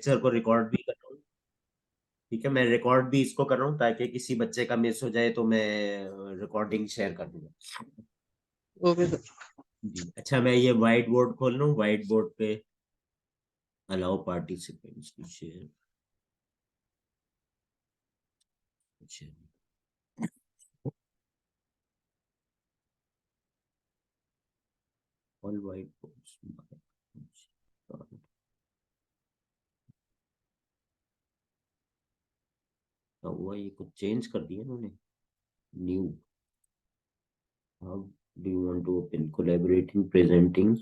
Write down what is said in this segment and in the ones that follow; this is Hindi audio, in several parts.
लेक्चर को रिकॉर्ड भी कर रहा हूँ। ठीक है, मैं रिकॉर्ड भी इसको कर रहा हूँ ताकि किसी बच्चे का मिस हो जाए तो मैं रिकॉर्डिंग शेयर कर दूंगा। Okay sir. जी अच्छा, मैं ये व्हाइट बोर्ड खोल रहा हूँ। व्हाइट बोर्ड पे allow participants to share. All white boards हुआ, ये कुछ चेंज कर दिया इन्होंने। New, how do you want to open collaborating presenting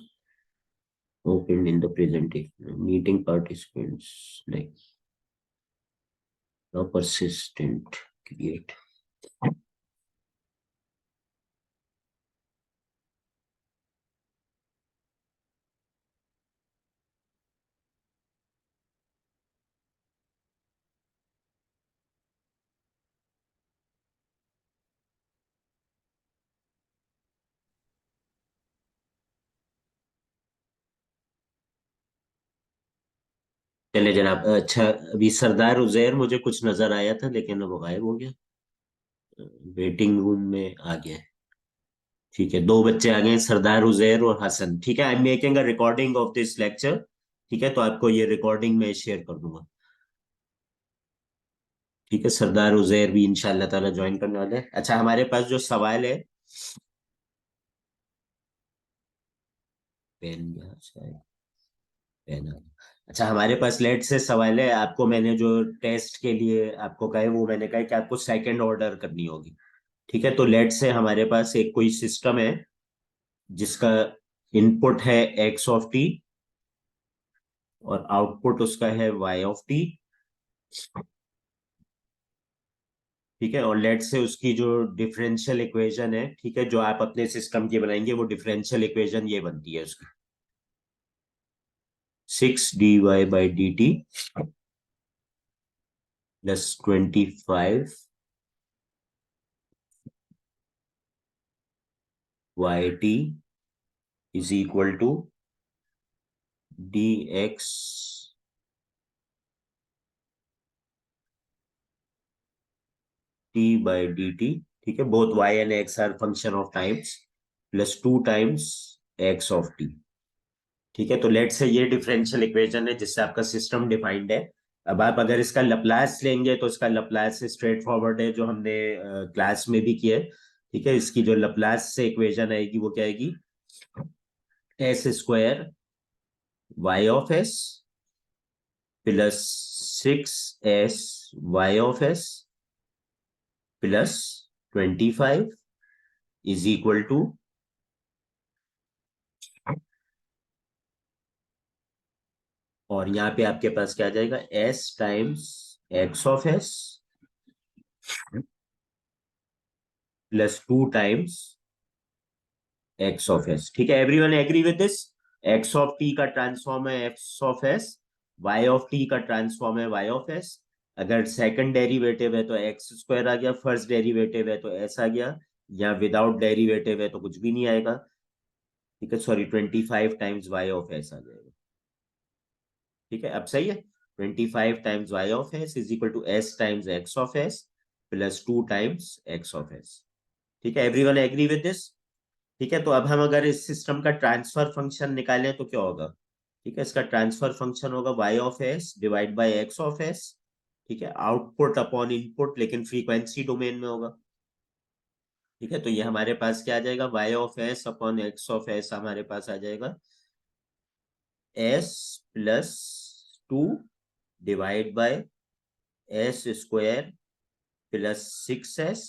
opened in the presentation meeting participants like now persistent create। चले जनाब। अच्छा, अभी सरदार उजैर मुझे कुछ नजर आया था लेकिन अब गायब हो गया। वेटिंग रूम में आ गया है। ठीक है, दो बच्चे आ गए, सरदार उजैर और हसन। ठीक है, I am making a recording of this lecture. ठीक है, तो आपको ये रिकॉर्डिंग में शेयर कर दूंगा। ठीक है, सरदार उजैर भी इंशाल्लाह ताला ज्वाइन करने वाले हैं। अच्छा, हमारे पास जो सवाल है, पेन यहाँ से, पेन आ गया। अच्छा, हमारे पास लेट से सवाल है। आपको मैंने जो टेस्ट के लिए आपको कहा है वो मैंने कहा है कि आपको सेकंड ऑर्डर करनी होगी। ठीक है, तो लेट से हमारे पास एक कोई सिस्टम है जिसका इनपुट है एक्स ऑफ टी और आउटपुट उसका है वाई ऑफ टी। ठीक है, और लेट से उसकी जो डिफरेंशियल इक्वेशन है, ठीक है, जो आप अपने सिस्टम की बनाएंगे, वो डिफरेंशियल इक्वेशन ये बनती है उसकी, 6 dy/dt plus 25 yt is equal to dx t/dt। ठीक है, both y and x are function of times, plus 2 times x of t। ठीक है, तो लेट से ये डिफरेंशियल इक्वेशन है जिससे आपका सिस्टम डिफाइंड है। अब आप अगर इसका लप्लास लेंगे तो इसका लप्लास स्ट्रेट फॉरवर्ड है, जो हमने क्लास में भी किया है। ठीक है, इसकी जो लप्लास से इक्वेशन आएगी वो क्या आएगी, s square y of s plus 6s y of s plus 25 is equal to, और यहाँ पे आपके पास क्या आ जाएगा, s times x of s plus 2 times x of s। ठीक है, everyone agree with this. x of t का ट्रांसफॉर्म है x of s, y of t का ट्रांसफॉर्म है y ऑफ s। अगर सेकंड डेरिवेटिव है तो एक्स स्क्वायर आ गया, फर्स्ट डेरिवेटिव है तो s आ गया, या विदाउट डेरिवेटिव है तो कुछ भी नहीं आएगा। ठीक है, sorry, 25 times y of s आ जाएगा। ठीक है, अब सही है। 25 times y of s is equal to s times x of s plus 2 times x of s। ठीक है, एवरीवन एग्री विद दिस। ठीक है, तो अब हम अगर इस सिस्टम का ट्रांसफर फंक्शन निकालें तो क्या होगा। ठीक है, इसका ट्रांसफर फंक्शन होगा y/s डिवाइड बाय x/s। ठीक है, आउटपुट अपॉन इनपुट, लेकिन फ्रीक्वेंसी डोमेन में होगा। ठीक है, तो ये हमारे पास क्या आ जाएगा, y/s अपॉन x/s हमारे पास आ जाएगा s plus 2 divide by s² plus 6s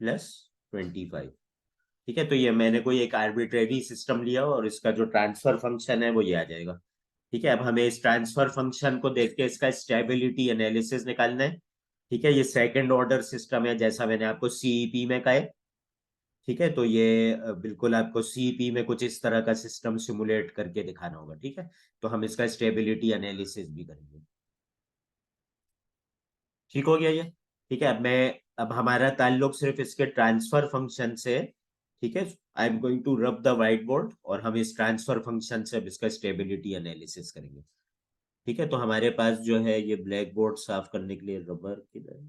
plus 25। ठीक है, तो ये मैंने कोई एक आर्बिट्रेरी सिस्टम लिया और इसका जो ट्रांसफर फंक्शन है वो ये आ जाएगा। ठीक है, अब हमें इस ट्रांसफर फंक्शन को देख के इसका स्टेबिलिटी एनालिसिस निकालना है। ठीक है, ये सेकंड ऑर्डर सिस्टम है जैसा मैंने आपको सीईपी में कहा है। ठीक है, तो ये बिल्कुल आपको सीईपी में कुछ इस तरह का सिस्टम सिमुलेट करके दिखाना होगा। ठीक है, तो हम इसका स्टेबिलिटी एनालिसिस भी करेंगे। ठीक हो गया ये। ठीक है, अब हमारा ताल्लुक सिर्फ इसके ट्रांसफर फंक्शन से। ठीक है, I am going to rub the white board और हम इस ट्रांसफर फंक्शन से अब इसका स्टेबिलिटी एनालिसिस करेंगे। ठीक है, तो हमारे पास जो है ये ब्लैक बोर्ड साफ करने के लिए रबर किधर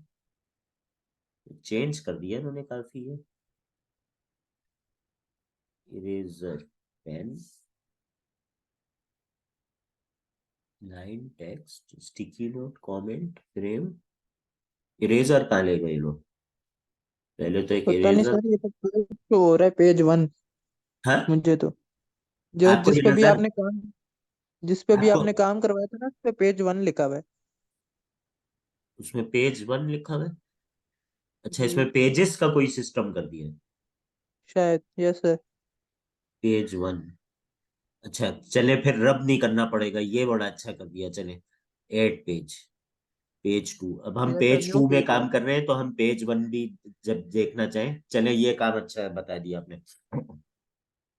चेंज कर दिया इन्होंने काफी है। Eraser, pen, line, text, sticky note, comment, frame, eraser कहाँ ले गए लोग? पहले तो एक पता नहीं इरेजर। सर, ये तो शो हो रहा है पेज 1 हाँ, मुझे तो। जो आपको जिस पे भी इरेजर, आपने काम जिस पे भी आपको आपने काम करवाया था ना, उस पे पेज 1 लिखा हुआ है। उसमें पेज 1 लिखा हुआ है? अच्छा, जी इसमें पेजेस का कोई सिस्टम कर दिया है? शायद, यस सर। पेज 1। अच्छा, चले फिर रब नहीं करना पड़ेगा, ये बड़ा अच्छा कर दिया। चले, एड पेज, पेज 2। अब हम yes sir, page new two में पेज काम है। कर रहे हैं तो हम पेज 1 भी जब देखना चाहें, चले ये काम अच्छा बता दिया आपने।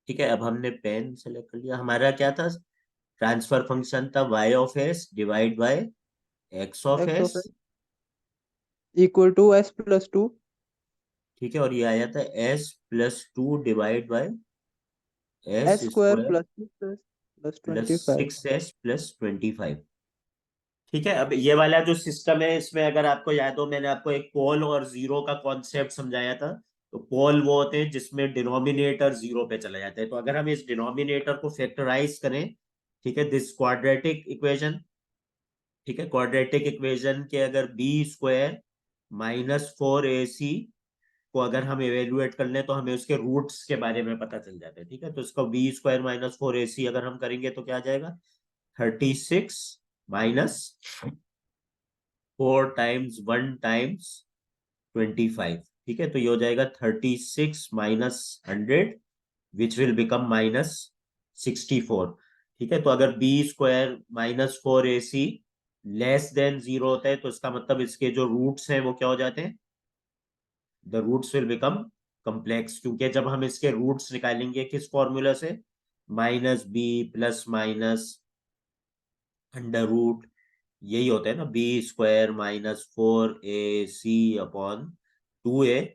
ठीक है, अब हमने पेन सेलेक्ट कर लिया। हमारा क्या था? ट्रांसफर फंक्शन था y(s) divide by x(s). x(s)=s+2। ठीक है, और ये आया था s+2 divide by S s² square + plus 25। 6s+25। ठीक है, अब ये वाला जो सिस्टम है इसमें अगर आपको याद हो, मैंने आपको एक पोल और जीरो का कॉन्सेप्ट समझाया था। तो पोल वो होते हैं जिसमें डिनोमिनेटर जीरो पे चला जाता है। तो अगर हम इस डिनोमिनेटर को फैक्टराइज करें, ठीक है, दिस क्वाड्रेटिक इक्वेशन, ठीक है, क्वाड्रेटिक इक्वेशन के अगर b² -4ac को अगर हम एवेल्युएट कर लें तो हमें उसके रूट्स के बारे में पता चल जाता है। ठीक है, तो इसको b² -4ac अगर हम करेंगे तो क्या आ जाएगा? 36 माइनस 4 टाइम्स 1 टाइम्स 25। ठीक है, तो ये हो जाएगा 36 - 100 विच विल बिकम -64। ठीक है, तो अगर b² -4ac less than zero होता है तो इसका मतलब इसके जो रूट्स हैं वो क्या हो जाते हैं? The roots will become complex, क्योंकि जब हम इसके रूट्स निकालेंगे किस फॉर्मूला से? -b + अंडर रूट, यही होता है ना, b² -4ac/2a।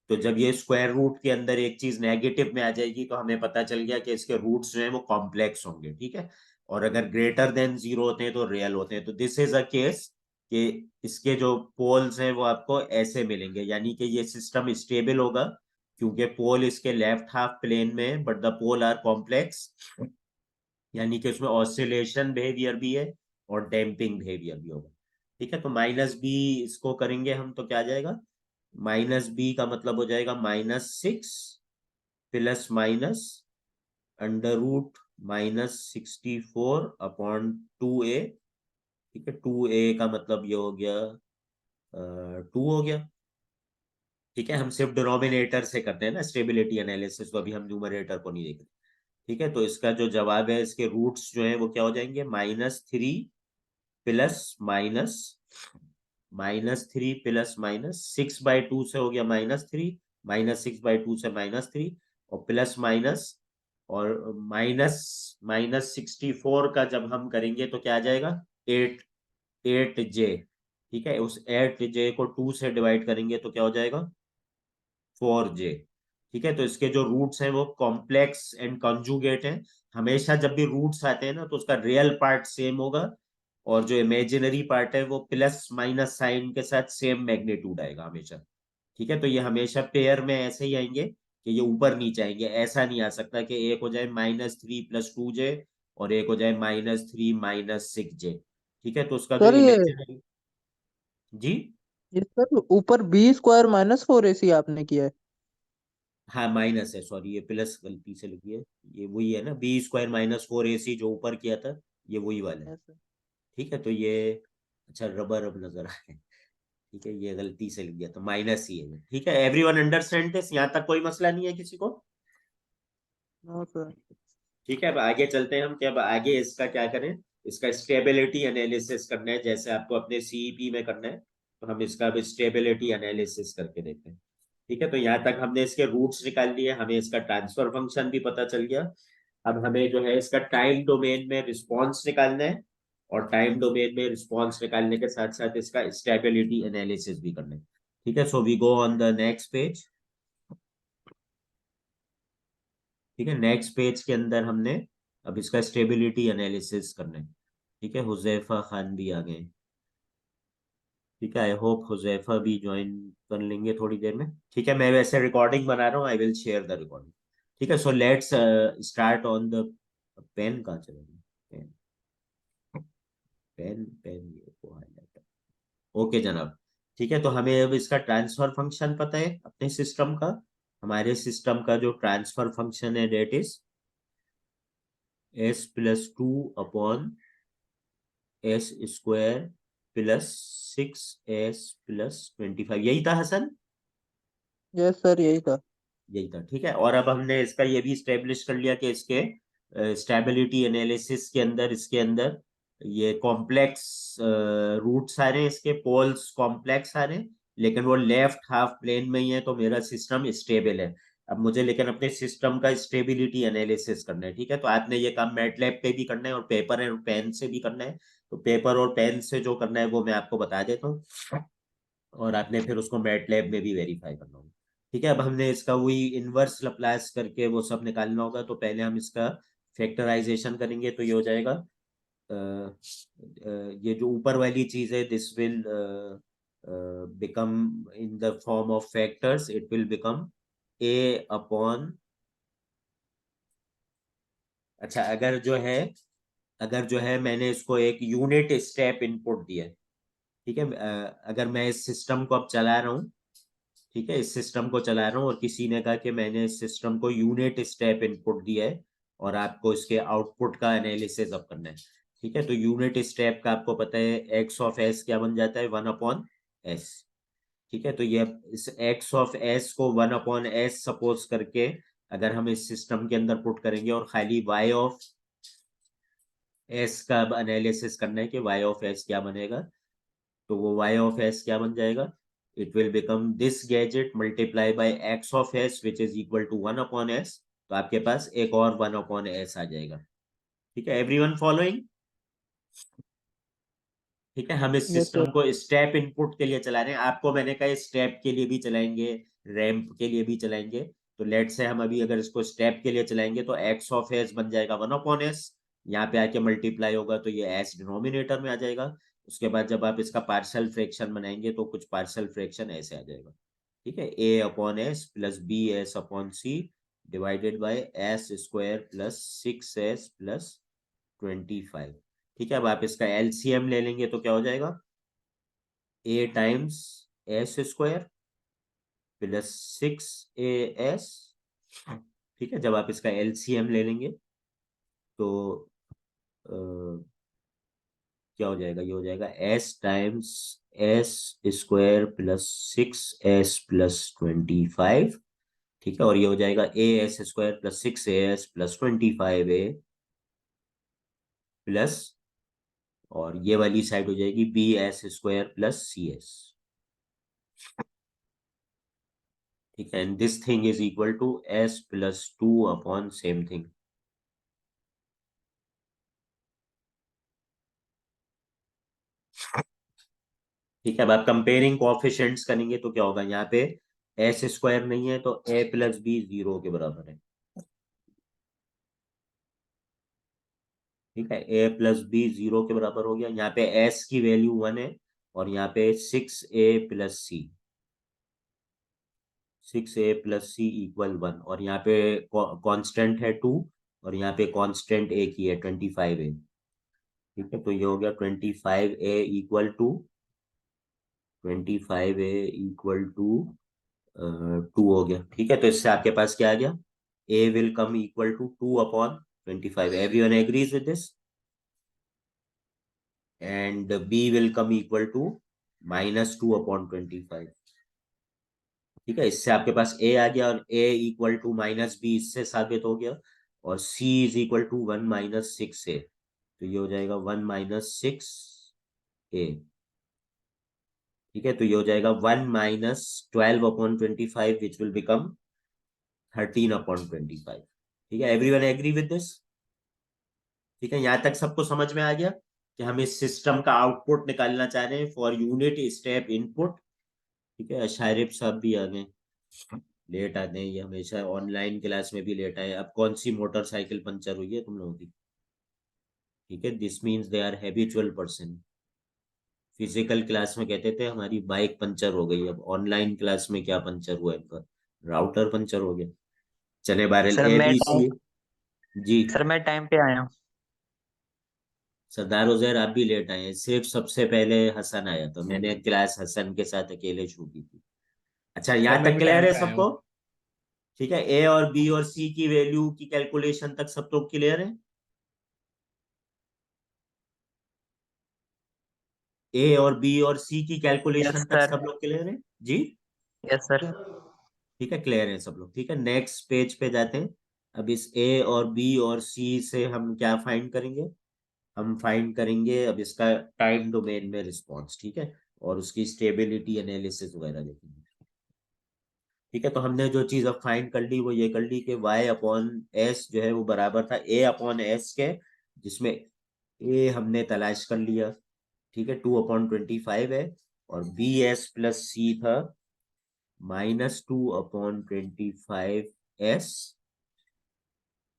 तो जब ये स्क्वायर रूट के अंदर एक चीज नेगेटिव में आ जाएगी तो हमें पता चल गया कि इसके रूट्स जो है वो कॉम्प्लेक्स होंगे। ठीक है, और अगर ग्रेटर देन जीरो होते हैं तो रियल होते हैं। तो दिस इज अ केस कि इसके जो पोल्स हैं वो आपको ऐसे मिलेंगे, यानी कि ये सिस्टम स्टेबल होगा क्योंकि पोल इसके लेफ्ट हाफ प्लेन में है but the pole are complex, यानी कि उसमें ऑसिलेशन बिहेवियर भी है और डैम्पिंग बिहेवियर भी होगा। ठीक है, तो -b इसको करेंगे हम तो क्या आ जाएगा? -b का मतलब हो जाएगा -6 प्लस माइनस √-64/2a। ठीक है, 2a का मतलब ये हो गया 2 हो गया। ठीक है, हम सिर्फ डिनोमिनेटर से करते हैं ना स्टेबिलिटी एनालिसिस, तो अभी हम न्यूमरेटर को नहीं देख रहे। ठीक है, तो इसका जो जवाब है इसके रूट्स जो है वो क्या हो जाएंगे? -3 प्लस माइनस -3 प्लस माइनस 6/2 से हो गया -3, -6/2 से -3, और प्लस माइनस, और -64 का जब हम करेंगे तो क्या आ जाएगा? 8 ठीक है, उस 8j को 2 से डिवाइड करेंगे तो क्या हो जाएगा? 4j। ठीक है, तो इसके जो रूट्स हैं वो कॉम्प्लेक्स एंड कॉन्जुगेट हैं। हमेशा जब भी रूट्स आते हैं ना तो उसका रियल पार्ट सेम होगा और जो इमेजिनरी पार्ट है वो प्लस माइनस साइन के साथ सेम मैग्नीट्यूड आएगा हमेशा। ठीक है, तो ये हमेशा पेयर में ऐसे ही आएंगे कि ये ऊपर नीचे आएंगे। ऐसा नहीं आ सकता कि एक हो जाए -3 + 2j और एक हो जाए -3 - 6j। ठीक है, तो उसका जो सर इमेजिनरी, जी, ये सर ऊपर b² - 4ac आपने किया है। हाँ माइनस है, सॉरी, ये प्लस गलती से लिखी है। ये वही है ना, b² -4ac जो ऊपर किया था, ये वही वाला है। Yes sir. ठीक है, तो ये, अच्छा रबर अब नजर आ रहा है। ठीक है, ये गलती से लिख दिया तो माइनस ही है। ठीक है, एवरीवन अंडरस्टैंड दिस? यहाँ तक कोई मसला नहीं है किसी को? No sir. ठीक है, अब आगे चलते हैं हम कि अब आगे इसका क्या करें। इसका स्टेबिलिटी एनालिसिस करना है जैसे आपको अपने सीईपी में करना है, तो हम इसका अब स्टेबिलिटी एनालिसिस करके देखते हैं। ठीक है, तो यहाँ तक हमने इसके रूट्स निकाल लिए, हमें इसका ट्रांसफर फंक्शन भी पता चल गया। अब हमें जो है इसका टाइम डोमेन में रिस्पॉन्स निकालना है, और टाइम डोमेन में रिस्पॉन्स निकालने के साथ साथ इसका स्टेबिलिटी एनालिसिस भी करना है। ठीक है, so we go on the next page. ठीक है, नेक्स्ट पेज के अंदर हमने अब इसका स्टेबिलिटी एनालिसिस करना है। ठीक है, हुजैफा खान भी आ गए। ठीक है, आई होप हुजैफा भी ज्वाइन कर लेंगे थोड़ी देर में। ठीक है, मैं वैसे रिकॉर्डिंग बना रहा हूँ, I will share the recording. ठीक है, so let's start on the pen. कहाँ चला गया पेन? पेन पेन ये वो हाईलाइटर। ओके जनाब। ठीक है, तो हमें अब इसका ट्रांसफर फंक्शन पता है अपने सिस्टम का। हमारे सिस्टम का जो ट्रांसफर फंक्शन है डेट इज s+2/s² +6s+25, यही था हसन? यस सर, यही था। यही था। ठीक है, और अब हमने इसका ये भी स्टेब्लिश कर लिया कि इसके स्टेबिलिटी एनालिसिस के अंदर, इसके अंदर ये कॉम्प्लेक्स रूट्स आ रहे हैं, इसके पोल्स कॉम्प्लेक्स आ रहे हैं, लेकिन वो लेफ्ट हाफ प्लेन में ही है, तो मेरा सिस्टम स्टेबल है। अब मुझे लेकिन अपने सिस्टम का स्टेबिलिटी एनालिसिस करना है। ठीक है, तो आपने ये काम मैटलैब पे भी करना है और पेपर एंड पेन से भी करना है। तो पेपर और पेन से जो करना है वो मैं आपको बता देता हूँ, और आपने फिर उसको मैटलैब में भी वेरीफाई करना होगा। ठीक है, अब हमने इसका वही इनवर्स लैप्लास करके वो सब निकालना होगा। तो पहले हम इसका फैक्टराइजेशन करेंगे, तो ये हो जाएगा ये जो ऊपर वाली चीज है, this will become in the form of factors, it will become a/। अच्छा, अगर जो है मैंने इसको एक यूनिट स्टेप इनपुट दिया है। ठीक है, अगर मैं इस सिस्टम को अब चला रहा हूँ, ठीक है, इस सिस्टम को चला रहा हूँ और किसी ने कहा कि मैंने इस सिस्टम को यूनिट स्टेप इनपुट दिया है और आपको इसके आउटपुट का एनालिसिस अब करना है। ठीक है, तो यूनिट स्टेप का आपको पता है x(s) क्या बन जाता है, 1/s। ठीक है, तो ये इस x(s) को 1/s सपोज करके अगर हम इस सिस्टम के अंदर पुट करेंगे और खाली y(s) का एनालिसिस करना है कि y(s) क्या बनेगा, तो वो y(s) क्या बन जाएगा, it will become this gadget multiply by x(s) which is equal to 1/s। तो आपके पास एक और 1/s आ जाएगा। ठीक है, एवरीवन फॉलोइंग? ठीक है, हम इस यस सर। सिस्टम को स्टेप इनपुट के लिए चला रहे हैं, आपको मैंने कहा स्टेप के लिए भी चलाएंगे, रैंप के लिए भी चलाएंगे। तो लेट से हम अभी अगर इसको स्टेप के लिए चलाएंगे तो x(s) बन जाएगा 1/s। यहाँ पे आके मल्टीप्लाई होगा तो ये s डिनोमिनेटर में आ जाएगा। उसके बाद जब आप इसका पार्शियल फ्रैक्शन बनाएंगे तो कुछ पार्शियल फ्रैक्शन ऐसे आ जाएगा। ठीक है, a/s plus bs/c divided by s² plus 6s plus 25। ठीक है, अब आप इसका एलसीएम ले लेंगे तो क्या हो जाएगा, a times s² plus 6as। ठीक है, जब आप इसका एलसीएम ले लेंगे तो क्या हो जाएगा, ये हो जाएगा s times s² plus 6s plus 25। ठीक है, और ये हो जाएगा as² plus 6as plus 25a plus, और ये वाली साइड हो जाएगी bs² प्लस cs। ठीक है, and this thing is equal to s+2 same thing. ठीक है, अब आप कंपेयरिंग कोएफिशिएंट्स करेंगे तो क्या होगा, यहाँ पे s² नहीं है तो a+b 0 के बराबर है। ठीक है, a+b 0 के बराबर हो गया। यहाँ पे s की वैल्यू 1 है और यहाँ पे 6a+c इक्वल 1, और यहाँ पे कांस्टेंट है 2 और यहाँ पे कांस्टेंट एक ही है 25a। ठीक है, तो ये हो गया 25a इक्वल टू 2 हो गया। ठीक है, तो इससे आपके पास क्या आ गया, a will come equal to 2/25। Everyone agrees with this, and b will come equal to -2/25। ठीक है, इससे आपके पास a आ गया और a इक्वल टू -b इससे साबित हो गया, और c is equal to 1 - 6a। तो ये हो जाएगा 1 - 6a। ठीक है, तो ये हो जाएगा 1 - 12/25 विच विल बिकम 13/25। ठीक है, एवरीवन एग्री विद दिस? ठीक है, यहां तक सबको समझ में आ गया कि हम इस सिस्टम का आउटपुट निकालना चाह रहे हैं फॉर यूनिट स्टेप इनपुट। ठीक है, शारिफ साहब भी आ गए, लेट आते हैं ये हमेशा, ऑनलाइन क्लास में भी लेट आए। अब कौन सी मोटरसाइकिल पंचर हुई है तुम लोगों की? ठीक है, this means they are habitual person. Physical class में कहते थे हमारी बाइक पंचर हो गई, अब ऑनलाइन क्लास में क्या पंचर हुआ इनका, राउटर पंचर हो गया। चले बारह सर ए मैं बी सी। जी सर मैं टाइम पे आया हूँ। सरदार उजैर आप भी लेट आए हैं, सिर्फ सबसे पहले हसन आया, तो मैंने क्लास हसन के साथ अकेले शुरू की थी। अच्छा, सर यहाँ मैं तक भी क्लियर टाइम है पे आया हूँ। सबको? ठीक है, ए और बी और सी की वैल्यू की कैलकुलेशन तक सब लोग क्लियर है? ए और बी और सी की यस कैलकुलेशन तक सर। सब लोग क्लियर है? जी यस सर। ठीक है, क्लियर है सब लोग। ठीक है, नेक्स्ट पेज पे जाते हैं। अब इस ए और बी और सी से हम क्या फाइंड करेंगे? हम फाइंड करेंगे अब इसका टाइम डोमेन में रिस्पॉन्स, ठीक है, और उसकी स्टेबिलिटी एनालिसिस वगैरह देखेंगे। ठीक है, तो हमने जो चीज अब फाइंड कर ली वो ये कर ली कि y अपॉन एस जो है वो बराबर था a अपॉन एस के, जिसमें a हमने तलाश कर लिया, ठीक है, 2/25 है, और बी एस प्लस सी था -2/25 s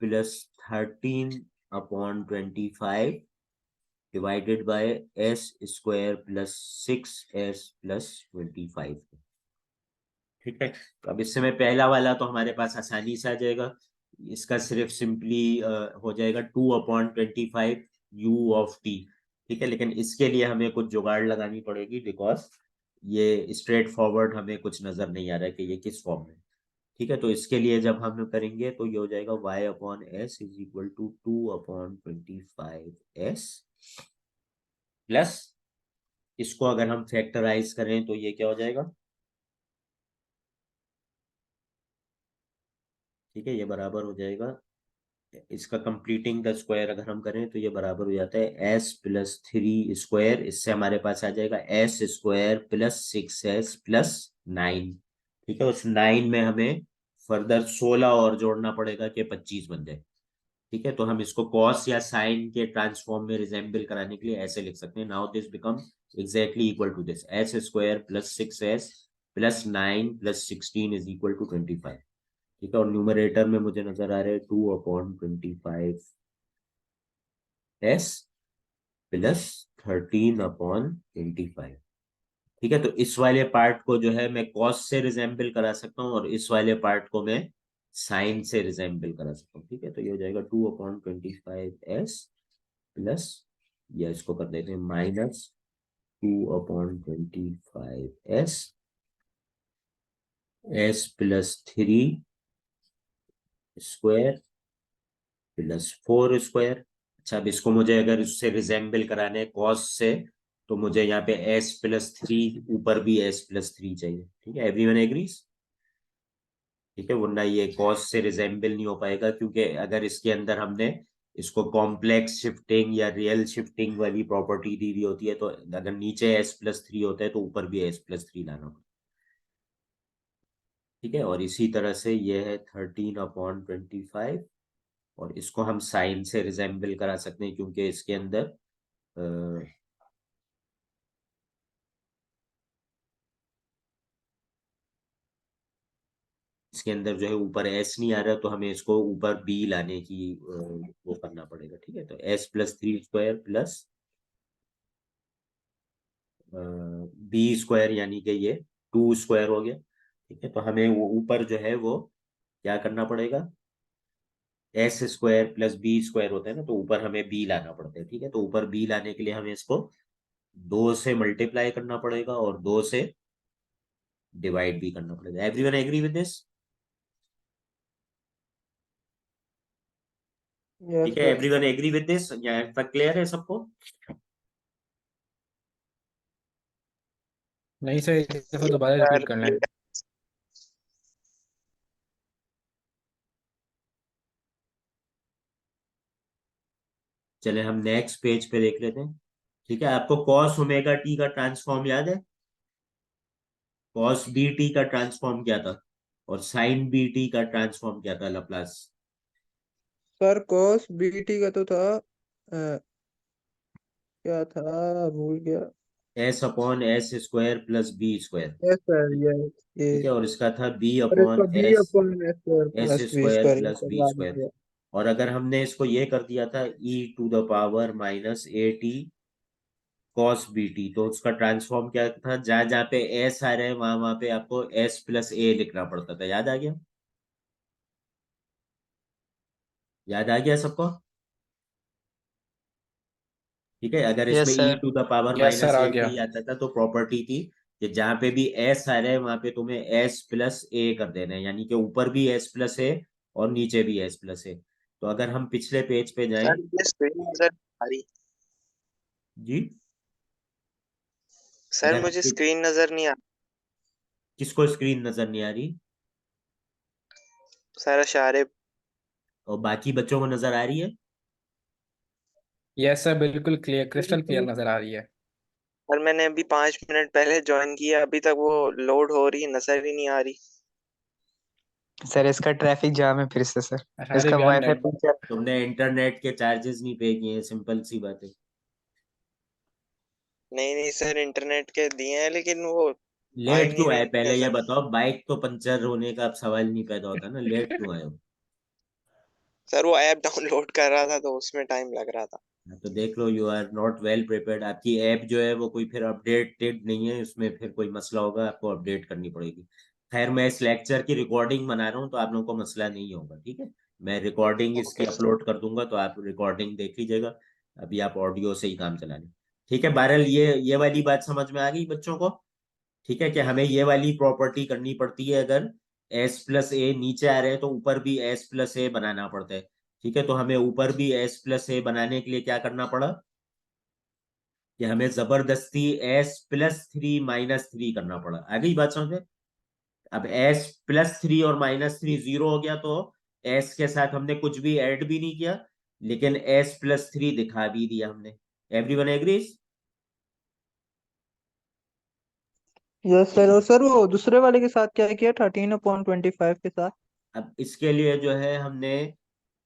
plus 13/25 divided by s square plus 6s plus 25। ठीक है, तो अब इससे में पहला वाला तो हमारे पास आसानी से आ जाएगा, इसका सिर्फ सिंपली हो जाएगा 2/25 u ऑफ t। ठीक है, लेकिन इसके लिए हमें कुछ जुगाड़ लगानी पड़ेगी, बिकॉज ये स्ट्रेट फॉरवर्ड हमें कुछ नजर नहीं आ रहा है कि ये किस फॉर्म में। ठीक है, तो इसके लिए जब हम करेंगे तो ये हो जाएगा y upon s is equal to 2/25s plus, इसको अगर हम फैक्टराइज करें तो ये क्या हो जाएगा? ठीक है, ये बराबर हो जाएगा, इसका कंप्लीटिंग द स्क्वायर अगर हम करें तो ये बराबर हो जाता है s प्लस 3 स्क्वायर, इससे हमारे पास आ जाएगा s square plus 6s plus 9। ठीक है, उस 9 में हमें फर्दर 16 और जोड़ना पड़ेगा कि 25 बन जाए। ठीक है, तो हम इसको कॉस या साइन के ट्रांसफॉर्म में रिजेंबल कराने के लिए ऐसे लिख सकते हैं, now this become exactly equal to this, s square plus 6s plus 9 plus 16 is equal to 25। ठीक है, और न्यूमरेटर में मुझे नजर आ रहा है 2/25s प्लस 13/25। ठीक है, तो इस वाले पार्ट को जो है मैं कॉस से रिजेंबल करा सकता हूँ, और इस वाले पार्ट को मैं साइन से रिजेंबल करा सकता हूँ। ठीक है, तो ये हो जाएगा 2/25s प्लस, या इसको कर देते हैं -2/25s s plus 3 square plus 4 square. अच्छा, अब इसको मुझे अगर इससे रिजेंबल कराने हैं कॉस से, तो मुझे यहाँ पे s प्लस 3, ऊपर भी s प्लस 3 चाहिए। ठीक है, एवरीवन एग्रीज? ठीक है, वरना ये कॉस से रिजेंबल नहीं हो पाएगा, क्योंकि अगर इसके अंदर हमने इसको कॉम्प्लेक्स शिफ्टिंग या रियल शिफ्टिंग वाली प्रॉपर्टी दी हुई होती है, तो अगर नीचे s प्लस 3 होता है तो ऊपर भी s प्लस 3 लाना होगा। ठीक है, और इसी तरह से ये है 13/25, और इसको हम साइन से रिजेंबल करा सकते हैं, क्योंकि इसके अंदर इसके अंदर जो है ऊपर s नहीं आ रहा, तो हमें इसको ऊपर b लाने की वो करना पड़ेगा। ठीक है, तो s plus 3 square plus b square, यानी कि ये 2 स्क्वायर हो गया। ठीक है, तो हमें वो ऊपर जो है वो क्या करना पड़ेगा, s square plus b square होता है ना, तो ऊपर हमें b लाना पड़ता है। ठीक है, तो ऊपर b लाने के लिए हमें इसको 2 से मल्टीप्लाई करना पड़ेगा और 2 से डिवाइड भी करना पड़ेगा। Everyone agree with this? Yes ठीक है, sir. Everyone agree with this, यहाँ तक क्लियर है सबको? नहीं सर, एक दफा दोबारा रिपीट करना है। चले हम नेक्स्ट पेज पे देख लेते हैं। ठीक है, आपको कॉस ओमेगा टी का ट्रांसफॉर्म याद है? कॉस बी टी का ट्रांसफॉर्म क्या था, और साइन बी टी का ट्रांसफॉर्म क्या था, लप्लास? सर कॉस बीटी का तो था क्या था, भूल गया। S upon s square plus b square. Yes sir, yes ये। ठीक है, और इसका था बी और अपॉन इसका b s upon s square s plus b square square, plus sir b याद आ स्क्वायर। गया। और अगर हमने इसको ये कर दिया था e⁻−8t cos bt, तो उसका ट्रांसफॉर्म क्या था, जहां जहां पे s आ रहे हैं वहां वहां पे आपको s+a लिखना पड़ता था। याद आ गया? याद आ गया सबको? ठीक है, अगर यस इसमें e sir. To the power yes sir minus आ एट गया। नहीं आता था तो प्रॉपर्टी थी कि जहां पे भी s आ रहा है वहां पे तुम्हें s+a कर देना है, यानी कि ऊपर भी s+a और नीचे भी s+a। तो अगर हम पिछले पेज पे जाएं। सर ये स्क्रीन नजर आ रही। जी, सर अगर मुझे स्क्रीन नजर नहीं आ किसको स्क्रीन नजर नहीं आ रही? सर इशारे। और बाकी बच्चों को नजर आ रही है? यस सर बिल्कुल क्लियर, क्रिस्टल क्लियर नजर आ रही है। सर मैंने अभी 5 मिनट पहले ज्वाइन किया, अभी तक वो लोड हो रही है, नजर ही नहीं आ रही। सर इसका ट्रैफिक जाम है फिर से सर। अरे इसका भैया वाईफाई नेट। फीचर। तुमने इंटरनेट के चार्जेस नहीं पे किए हैं, सिंपल सी बात है। नहीं नहीं सर, इंटरनेट के दिए हैं लेकिन वो आ ही लेट नहीं क्यों आए रहे पहले थे ये सर। बताओ? बाइक तो पंचर होने का अब सवाल नहीं पैदा होता ना, लेट क्यों आए हो? सर वो ऐप डाउनलोड कर रहा था तो उसमें टाइम लग रहा था। हाँ, तो देख लो, you are not well prepared. आपकी ऐप जो है वो कोई फिर अपडेटेड नहीं है, उसमें फिर कोई मसला होगा, आपको अपडेट करनी पड़ेगी। खैर, मैं इस लेक्चर की रिकॉर्डिंग बना रहा हूँ तो आप लोगों को मसला नहीं होगा, ठीक है। मैं रिकॉर्डिंग इसकी ओके सर। अपलोड कर दूंगा तो आप रिकॉर्डिंग देख लीजिएगा। अभी आप ऑडियो से ही काम चला लें। ठीक है, बहरहाल ये वाली बात समझ में आ गई बच्चों को? ठीक है, कि हमें ये वाली प्रॉपर्टी करनी पड़ती है, अगर s+a नीचे आ रहे हैं तो ऊपर भी s+a बनाना पड़ता है। ठीक है, तो हमें ऊपर भी s+a बनाने के लिए क्या करना पड़ा कि हमें जबरदस्ती s+3 - 3 करना पड़ा। आ गई बात समझ में? अब s+3 और -3 0 हो गया तो s के साथ हमने कुछ भी ऐड भी नहीं किया, लेकिन s+3 दिखा भी दिया हमने। Everyone agrees? Yes sir. और सर वो दूसरे वाले के साथ क्या किया, 13/25 के साथ? अब इसके लिए जो है हमने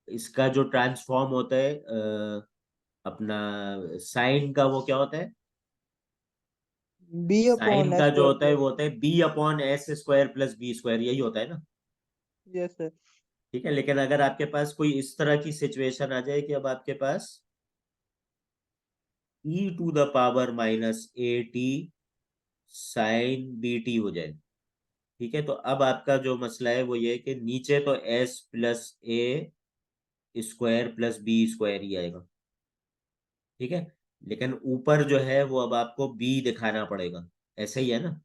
इसका जो ट्रांसफॉर्म होता है अपना साइन का, वो क्या होता है? बी साइन अपॉन का एस जो स्क्वायर होता है प्लस। वो होता है b/s² + b², यही होता है ना? Yes sir. ठीक है, लेकिन अगर आपके पास कोई इस तरह की सिचुएशन आ जाए कि अब आपके पास e⁻−8t साइन bt हो जाए, ठीक है, तो अब आपका जो मसला है वो ये है कि नीचे तो s+a² + b² ही आएगा, ठीक है, लेकिन ऊपर जो है वो अब आपको b दिखाना पड़ेगा। ऐसे ही है ना?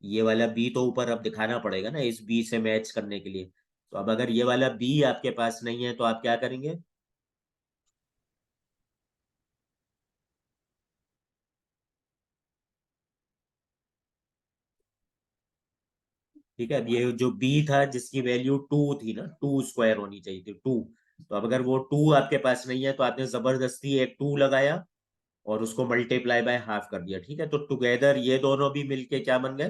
ये वाला b तो ऊपर अब दिखाना पड़ेगा ना, इस b से मैच करने के लिए। तो अब अगर ये वाला b आपके पास नहीं है तो आप क्या करेंगे? ठीक है, अब ये जो b था जिसकी वैल्यू 2 थी ना, 2² होनी चाहिए थी, 2। तो अब अगर वो 2 आपके पास नहीं है तो आपने जबरदस्ती एक 2 लगाया और उसको मल्टीप्लाई बाय हाफ कर दिया। ठीक है, तो टुगेदर ये दोनों भी मिलके क्या बन गए?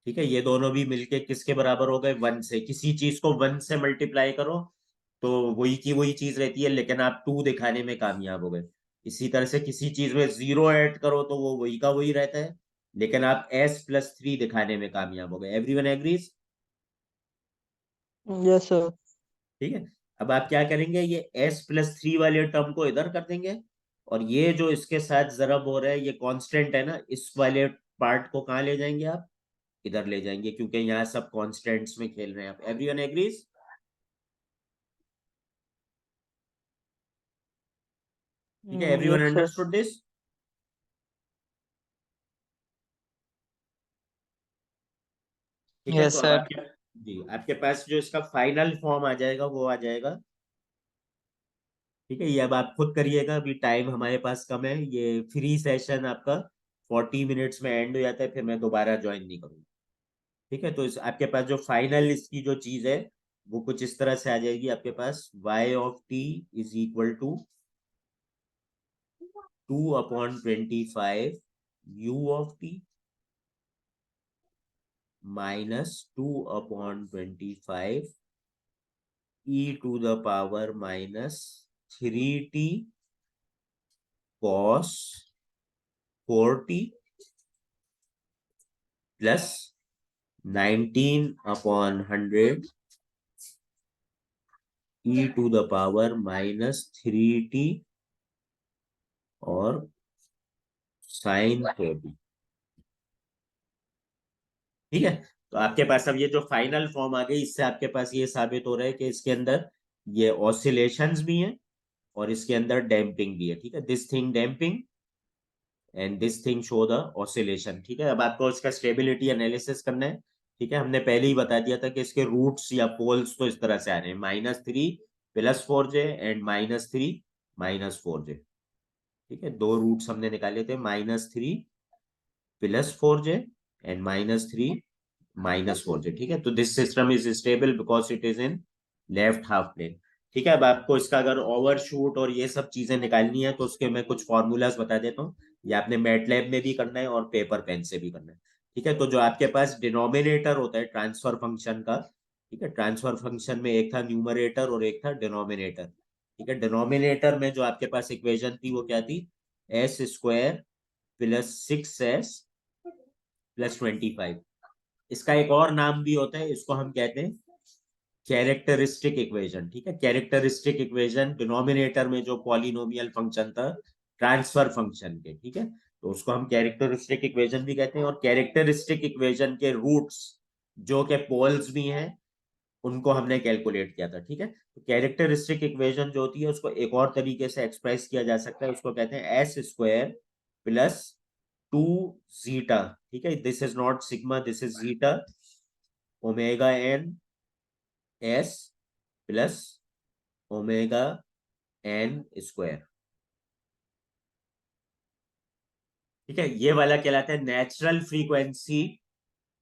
ठीक है, ये दोनों भी मिलके किसके बराबर हो गए? 1 से। किसी चीज को 1 से मल्टीप्लाई करो तो वही की वही चीज रहती है, लेकिन आप 2 दिखाने में कामयाब हो गए। इसी तरह से किसी चीज में 0 ऐड करो तो वो वही का वही रहता है, लेकिन आप s+3 दिखाने में कामयाब हो गए। Everyone agrees? Yes sir. ठीक है, अब आप क्या करेंगे, ये s+3 वाले टर्म को इधर कर देंगे, और ये जो इसके साथ जरब हो रहा है, ये कांस्टेंट है ना, इस वाले पार्ट को कहाँ ले जाएंगे आप? इधर ले जाएंगे, क्योंकि यहाँ सब कांस्टेंट्स में खेल रहे हैं आप। Everyone agrees? ठीक है, everyone yes sir. Understood this? ठीक है, तो यस अब सर। आपके, जी, आपके पास जो इसका फाइनल फॉर्म आ जाएगा वो आ जाएगा। ठीक है, ये अब आप खुद करिएगा, अभी टाइम हमारे पास कम है, ये फ्री सेशन आपका 40 मिनट्स में एंड हो जाता है, फिर मैं दोबारा ज्वाइन नहीं करूंगा। ठीक है, तो इस आपके पास जो फाइनल इसकी जो चीज है वो कुछ इस तरह से आ जाएगी आपके पास। y(t) = 2/25 u(t) - 2/25 e⁻−3t cos 4t plus 19/100 e to the power -3t और sin 4t। ठीक है, तो आपके पास अब ये जो फाइनल फॉर्म आ गई, इससे आपके पास ये साबित हो रहा है कि इसके अंदर ये ऑसिलेशंस भी हैं और इसके अंदर डैम्पिंग भी है। ठीक है, this thing damping and this thing show the oscillation. ठीक है, अब आपको इसका स्टेबिलिटी एनालिसिस करना है। ठीक है, हमने पहले ही बता दिया था कि इसके रूट्स या पोल्स तो इस तरह से आ रहे हैं, -3 +4j एंड -3 -4j। ठीक है, दो रूट्स हमने निकाले थे, -3 +4j एंड -3 -4j। ठीक है, तो this system is stable because it is in left half plane. ठीक है, अब आपको इसका अगर ओवरशूट और ये सब चीजें निकालनी है तो उसके मैं कुछ फॉर्मूलाज बता देता हूँ। ये आपने मैटलैब में भी करना है और पेपर पेन से भी करना है। ठीक है, तो जो आपके पास डिनोमिनेटर होता है ट्रांसफर फंक्शन का, ठीक है, ट्रांसफर फंक्शन में एक था न्यूमरेटर और एक था डिनोमिनेटर। ठीक है, डिनोमिनेटर में जो आपके पास इक्वेशन थी वो क्या थी, s² + 6s + 25। इसका एक और नाम भी होता है, इसको हम कहते हैं कैरेक्टरिस्टिक इक्वेशन। ठीक है, कैरेक्टरिस्टिक इक्वेशन डिनोमिनेटर में जो पॉलिनोमियल फंक्शन था ट्रांसफर फंक्शन के। ठीक है, तो उसको हम कैरेक्टरिस्टिक इक्वेशन भी कहते हैं। और कैरेक्टरिस्टिक इक्वेशन के रूट्स जो के पोल्स भी हैं उनको हमने कैलकुलेट किया था। ठीक है, तो कैरेक्टरिस्टिक इक्वेशन जो होती है उसको एक और तरीके से एक्सप्रेस किया जा सकता है, उसको कहते हैं s² + 2 zeta। ठीक है, this is not sigma, this is zeta, ω_n s + ω_n²। ठीक है, ये वाला कहलाता है नेचुरल फ्रीक्वेंसी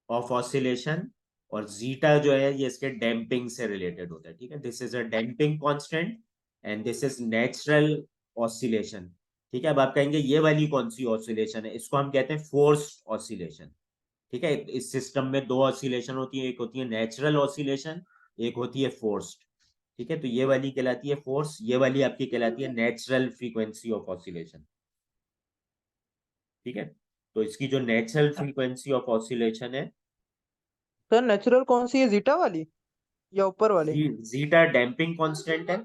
ऑफ ऑसिलेशन और जीटा जो है ये इसके डैम्पिंग से रिलेटेड होता है। ठीक है, this is a damping constant and this is natural oscillation. ठीक है, अब आप कहेंगे ये वाली कौन सी ऑसिलेशन है, इसको हम कहते हैं फोर्स्ड ऑसिलेशन। ठीक है, इस सिस्टम में दो ऑसिलेशन होती है, एक होती है नेचुरल ऑसिलेशन, एक होती है फोर्स्ड। ठीक है, तो ये वाली कहलाती है फोर्स, ये वाली आपकी कहलाती है नेचुरल फ्रीक्वेंसी ऑफ ऑसिलेशन। ठीक है, तो इसकी जो नेचुरल फ्रीक्वेंसी ऑफ ऑसिलेशन है, सर नेचुरल कौन सी है, जीटा वाली या ऊपर वाली? जीटा डैम्पिंग कांस्टेंट है,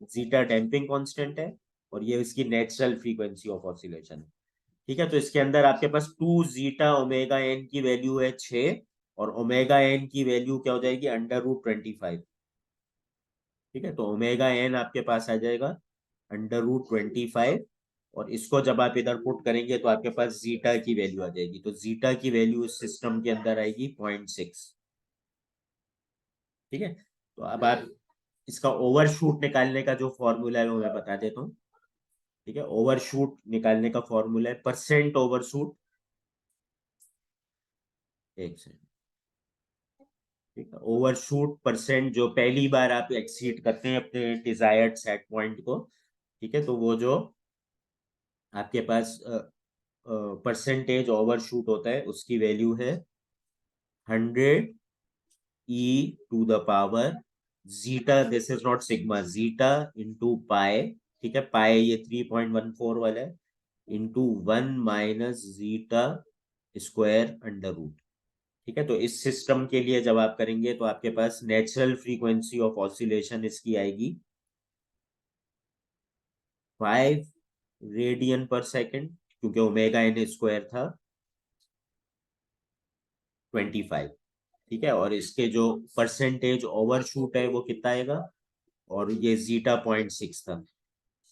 जीटा डैम्पिंग कांस्टेंट है और ये इसकी नेचुरल फ्रीक्वेंसी ऑफ ऑसिलेशन है। ठीक है, तो इसके अंदर आपके पास 2 जीटा ω_n की वैल्यू है 6 और ω_n की वैल्यू क्या हो जाएगी, √25। ठीक है, तो ω_n आपके पास आ जाएगा √25 और इसको जब आप इधर पुट करेंगे तो आपके पास जीटा की वैल्यू आ जाएगी। तो जीटा की वैल्यू इस सिस्टम के अंदर आएगी 0.6। ठीक है, तो अब आप इसका ओवरशूट निकालने का जो फॉर्मूला है वो मैं बता देता हूँ। ठीक है, ओवरशूट निकालने का फॉर्मूला है परसेंट ओवरशूट। एक सेकंड। ठीक है, ओवरशूट परसेंट जो पहली बार आप एक्सीड करते हैं अपने डिजायर्ड सेट पॉइंट को। ठीक है, तो वो जो आपके पास परसेंटेज ओवरशूट होता है उसकी वैल्यू है 100 e⁻, zeta, this is not sigma, zeta into pi. ठीक है, पाई ये 3.14 वाला है, इंटू 1 - जीटा स्क्वायर √। ठीक है, तो इस सिस्टम के लिए जब आप करेंगे तो आपके पास नेचुरल फ्रीक्वेंसी ऑफ ऑसिलेशन इसकी आएगी 5 रेडियन/सेकंड, क्योंकि ω_n² था 25। ठीक है, और इसके जो परसेंटेज ओवरशूट है वो कितना आएगा, और ये जीटा 0.6 था।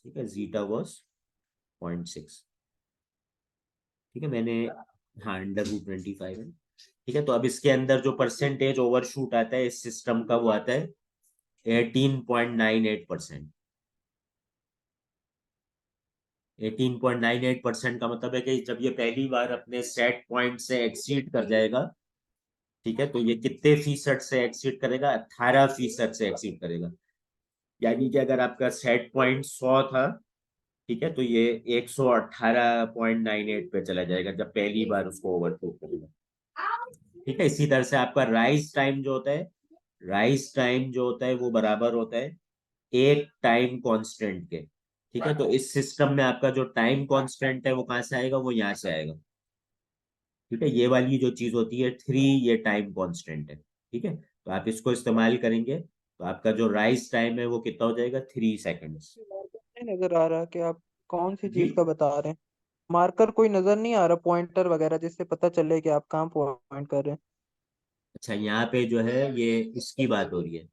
ठीक है, जीटा वॉज 0.6। ठीक है, मैंने, हाँ, √25 है। ठीक है, तो अब इसके अंदर जो परसेंटेज ओवरशूट आता है इस सिस्टम का वो आता है 18.98%। 18.98% का मतलब है कि जब ये पहली बार अपने सेट पॉइंट से एक्सीड कर जाएगा, ठीक है, तो ये कितने फीसद से एक्सीड करेगा, 18% से एक्सीड करेगा। यानी कि अगर आपका सेट पॉइंट 100 था, ठीक है, तो ये 118.98 पे चला जाएगा जब पहली बार उसको ओवरशूट करेगा। ठीक है, इसी तरह से आपका राइज टाइम जो होता है, राइज टाइम जो होता है वो बराबर होता है एक टाइम कांस्टेंट के। ठीक है, तो इस सिस्टम में आपका जो टाइम कांस्टेंट है वो कहां से आएगा, वो यहाँ से आएगा। ठीक है, ये वाली जो चीज होती है 3, ये टाइम कांस्टेंट है। ठीक है, तो आप इसको इस्तेमाल करेंगे तो आपका जो राइज टाइम है वो कितना हो जाएगा, 3 सेकंड्स। नहीं नजर आ रहा कि आप कौन सी जी चीज का बता रहे हैं। मार्कर कोई नजर नहीं आ रहा, पॉइंटर वगैरह जिससे पता चले कि आप कहाँ पॉइंट कर रहे हैं। अच्छा, यहाँ पे जो है ये इसकी बात हो रही है,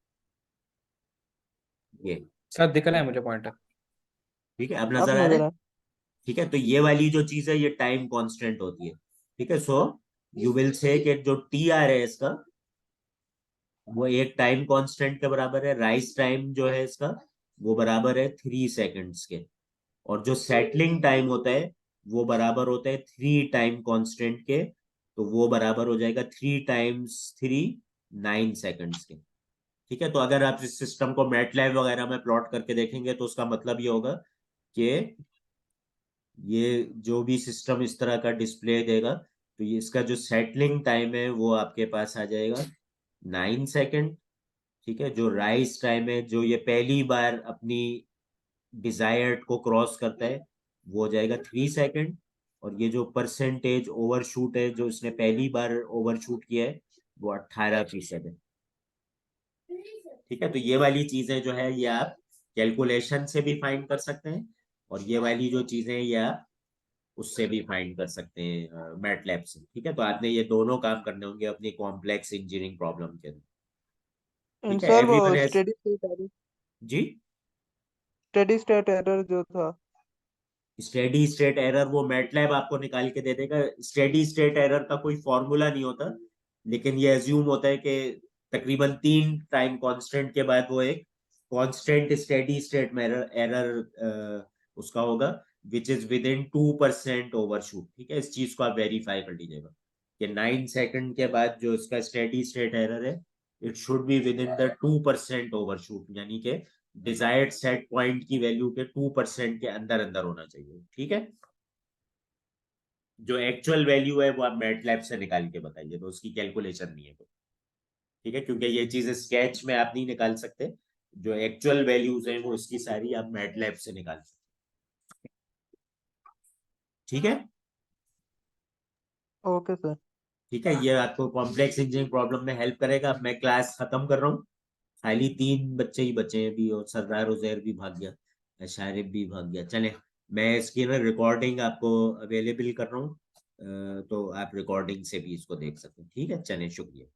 ये सर दिख रहा है मुझे पॉइंटर। ठीक है, अब अब नजर आ रहा नजर है। आ। ठीक है, तो ये वाली जो चीज है ये टाइम कांस्टेंट होती है। ठीक है, सो यू विल से कि जो टी आर है इसका वो एक टाइम कांस्टेंट के बराबर है। राइज टाइम जो है इसका वो बराबर है 3 सेकंड्स के, और जो सेटलिंग टाइम होता है वो बराबर होता है 3 टाइम कांस्टेंट के, तो वो बराबर हो जाएगा 3 टाइम्स 3, 9 सेकंड्स के। ठीक है, तो अगर आप इस सिस्टम को मैटलैब वगैरह में प्लॉट करके देखेंगे तो उसका मतलब ये होगा कि ये जो भी सिस्टम इस तरह का डिस्प्ले देगा तो ये इसका जो सेटलिंग टाइम है वो आपके पास आ जाएगा 9 सेकंड। ठीक है, जो राइज टाइम है जो ये पहली बार अपनी डिजायर्ड को क्रॉस करता है वो हो जाएगा 3 सेकंड, और ये जो परसेंटेज ओवरशूट है जो इसने पहली बार ओवरशूट किया है वो 18% है। ठीक है, तो ये वाली चीजें जो है ये आप कैलकुलेशन से भी फाइंड कर सकते हैं, और ये वाली जो चीजें हैं ये आप उससे भी फाइंड कर सकते हैं मैटलैब से। ठीक है, तो आपने ये दोनों काम करने होंगे अपनी कॉम्प्लेक्स इंजीनियरिंग प्रॉब्लम के अंदर। ठीक है, सर वो everyone has. Steady state error, जी, स्टेडी स्टेट एरर जो था। स्टेडी स्टेट एरर वो मैटलैब आपको निकाल के दे देगा। स्टेडी स्टेट एरर का कोई फॉर्मूला नहीं होता, लेकिन ये एज्यूम होता है कि तकरीबन 3 टाइम कांस्टेंट के बाद वो एक कांस्टेंट स्टेडी स्टेट एरर उसका होगा which is with in 2% overshoot. ठीक है, इस चीज को आप वेरीफाई कर लीजिएगा कि 9 सेकंड के बाद जो इसका स्टेडी स्टेट एरर है it should be with in the 2% overshoot, यानी कि डिजायर्ड सेट पॉइंट की वैल्यू के 2% के अंदर अंदर होना चाहिए। ठीक है, जो एक्चुअल वैल्यू है वो आप मैटलैब से निकाल के बताइए, तो उसकी कैलकुलेशन नहीं है कोई। ठीक है, क्योंकि ये चीज स्केच में आप नहीं निकाल सकते, जो एक्चुअल वैल्यूज हैं वो इसकी सारी आप मैटलैब से निकाल सकते। ठीक है, ओके सर। ठीक है, ये आपको कॉम्प्लेक्स इंजीनियरिंग प्रॉब्लम में हेल्प करेगा। अब मैं क्लास खत्म कर रहा हूँ, खाली 3 बच्चे ही बचे हैं अभी, और सरदार उजैर भी भाग गया, शारिब भी भाग गया। चले, मैं इसकी ना रिकॉर्डिंग आपको अवेलेबल कर रहा हूँ, तो आप रिकॉर्डिंग से भी इसको देख सकते हैं। ठीक है, चले, शुक्रिया।